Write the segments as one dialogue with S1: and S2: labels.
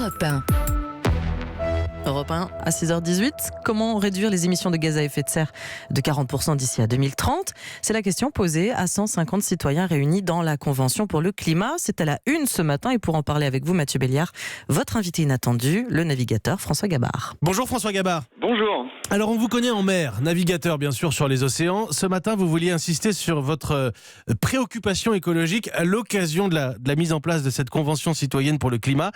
S1: Europe 1.
S2: Europe 1 à 6h18. Comment réduire les émissions de gaz à effet de serre de 40% d'ici à 2030 ? C'est la question posée à 150 citoyens réunis dans la Convention pour le climat. C'est à la une ce matin et pour en parler avec vous, Mathieu Béliard, votre invité inattendu, le navigateur François Gabard.
S3: Bonjour François Gabard.
S4: Bonjour.
S3: Alors on vous connaît en mer, navigateur bien sûr sur les océans. Ce matin vous vouliez insister sur votre préoccupation écologique à l'occasion de la mise en place de cette Convention citoyenne pour le climat.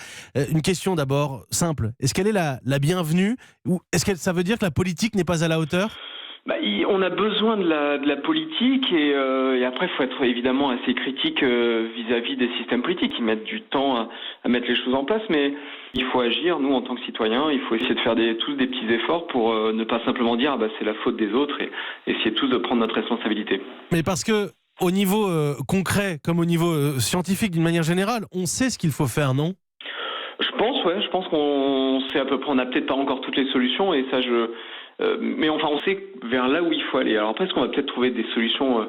S3: Une question d'abord simple, est-ce qu'elle est la bienvenue ou est-ce que ça veut dire que la politique n'est pas à la hauteur ?
S4: On a besoin de la politique et après il faut être évidemment assez critique vis-à-vis des systèmes politiques. Ils mettent du temps à mettre les choses en place, mais il faut agir, nous en tant que citoyens, il faut essayer de faire tous des petits efforts pour ne pas simplement dire c'est la faute des autres et essayer tous de prendre notre responsabilité.
S3: Mais parce que au niveau concret comme au niveau scientifique d'une manière générale, on sait ce qu'il faut faire, non ?
S4: Je pense qu'on sait à peu près, on n'a peut-être pas encore toutes les solutions et ça mais enfin on sait vers là où il faut aller. Alors après est-ce qu'on va peut-être trouver des solutions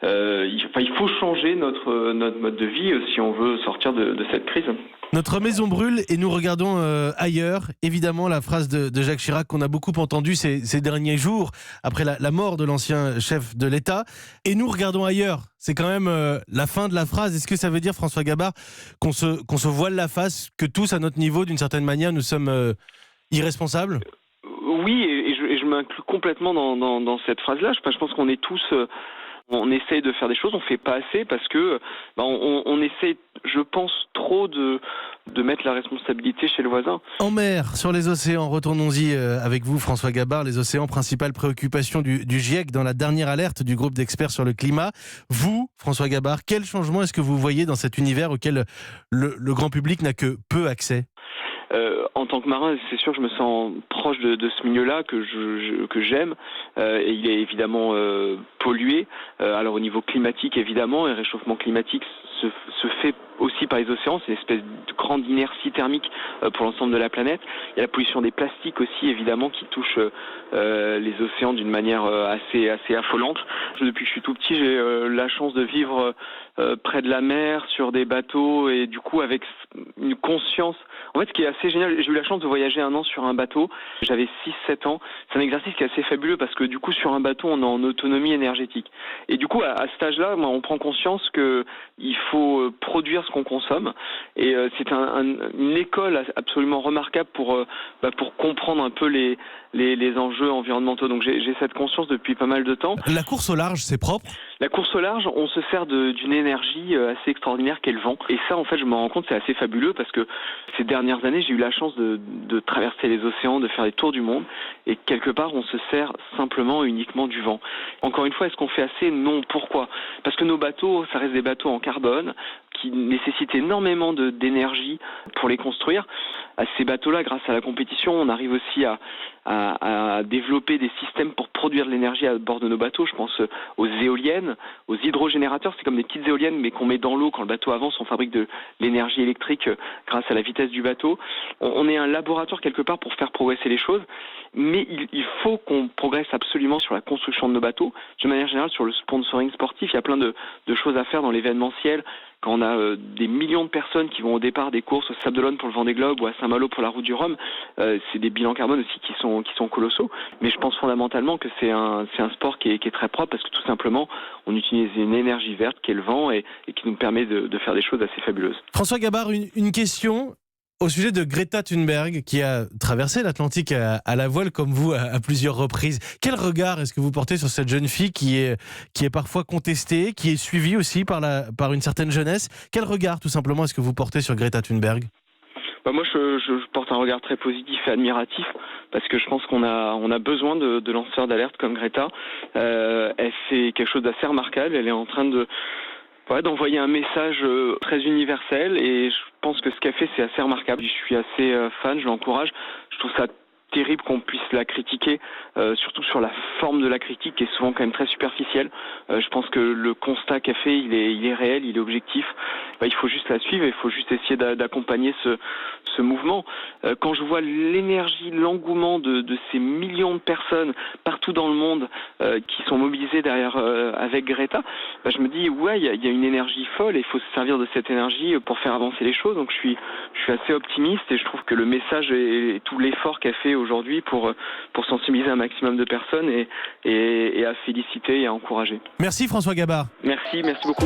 S4: il faut changer notre mode de vie si on veut sortir de cette crise.
S3: Notre maison brûle et nous regardons ailleurs. Évidemment, la phrase de Jacques Chirac qu'on a beaucoup entendue ces derniers jours, après la mort de l'ancien chef de l'État. Et nous regardons ailleurs. C'est quand même la fin de la phrase. Est-ce que ça veut dire, François Gabard, qu'on se voile la face, que tous, à notre niveau, d'une certaine manière, nous sommes irresponsables ?
S4: Oui, et je m'inclus complètement dans cette phrase-là. Je pense qu'on est tous... On essaye de faire des choses, on fait pas assez parce que on essaye, je pense, trop de mettre la responsabilité chez le voisin.
S3: En mer, sur les océans, retournons-y avec vous, François Gabard. Les océans, principale préoccupation du GIEC dans la dernière alerte du groupe d'experts sur le climat. Vous, François Gabard, quel changement est-ce que vous voyez dans cet univers auquel le grand public n'a que peu accès ?
S4: En tant que marin, c'est sûr que je me sens proche de ce milieu-là que j'aime et il est évidemment pollué. Alors au niveau climatique évidemment, et le réchauffement climatique se fait aussi par les océans, c'est une espèce de grande inertie thermique pour l'ensemble de la planète. Il y a la pollution des plastiques aussi évidemment qui touche les océans d'une manière assez affolante. Depuis que je suis tout petit, j'ai la chance de vivre près de la mer, sur des bateaux et du coup avec une conscience. En fait, ce qui est assez génial, j'ai eu la chance de voyager 1 an sur un bateau. J'avais 6-7 ans. C'est un exercice qui est assez fabuleux parce que du coup, sur un bateau, on est en autonomie énergétique. Et du coup, à cet âge-là, on prend conscience qu'il faut produire ce qu'on consomme. Et c'est une école absolument remarquable pour comprendre un peu les enjeux environnementaux. Donc j'ai cette conscience depuis pas mal de temps.
S3: La course au large, c'est propre ?
S4: La course au large, on se sert d'une énergie assez extraordinaire qu'est le vent. Et ça, en fait, je me rends compte, c'est assez fabuleux parce que ces dernières années, j'ai eu la chance de traverser les océans, de faire des tours du monde. Et quelque part, on se sert simplement uniquement du vent. Encore une fois, est-ce qu'on fait assez ? Non. Pourquoi ? Parce que nos bateaux, ça reste des bateaux en carbone qui nécessitent énormément d'énergie pour les construire. À ces bateaux-là, grâce à la compétition, on arrive aussi à développer des systèmes pour produire de l'énergie à bord de nos bateaux. Je pense aux éoliennes, aux hydrogénérateurs. C'est comme des petites éoliennes, mais qu'on met dans l'eau quand le bateau avance. On fabrique de l'énergie électrique grâce à la vitesse du bateau. On est un laboratoire quelque part pour faire progresser les choses. Mais il faut qu'on progresse absolument sur la construction de nos bateaux. De manière générale, sur le sponsoring sportif, il y a plein de choses à faire dans l'événementiel. Quand on a des millions de personnes qui vont au départ des courses au Sable d'Olonne pour le Vendée Globe ou à Saint-Malo pour la Route du Rhum, c'est des bilans carbone aussi qui sont colossaux. Mais je pense fondamentalement que c'est un sport qui est très propre parce que tout simplement, on utilise une énergie verte qui est le vent et qui nous permet de faire des choses assez fabuleuses.
S3: François Gabard, une question au sujet de Greta Thunberg qui a traversé l'Atlantique à la voile comme vous à plusieurs reprises. Quel regard est-ce que vous portez sur cette jeune fille qui est parfois contestée, qui est suivie aussi par une certaine jeunesse ? Quel regard tout simplement est-ce que vous portez sur Greta Thunberg ?
S4: Moi, je porte un regard très positif et admiratif parce que je pense qu'on a besoin de lanceurs d'alerte comme Greta. Elle fait quelque chose d'assez remarquable. Elle est en train d'envoyer un message très universel et je pense que ce qu'elle fait, c'est assez remarquable. Je suis assez fan, je l'encourage. Je trouve ça terrible qu'on puisse la critiquer, surtout sur la forme de la critique qui est souvent quand même très superficielle. Je pense que le constat qu'a fait, il est réel, il est objectif. Il faut juste la suivre, il faut juste essayer d'accompagner ce mouvement. Quand je vois l'énergie, l'engouement de ces millions de personnes partout dans le monde qui sont mobilisées derrière avec Greta, je me dis ouais, il y a une énergie folle et il faut se servir de cette énergie pour faire avancer les choses. Donc je suis assez optimiste et je trouve que le message et tout l'effort qu'elle fait aujourd'hui pour sensibiliser un maximum de personnes et à féliciter et à encourager.
S3: Merci François Gabard.
S4: Merci beaucoup.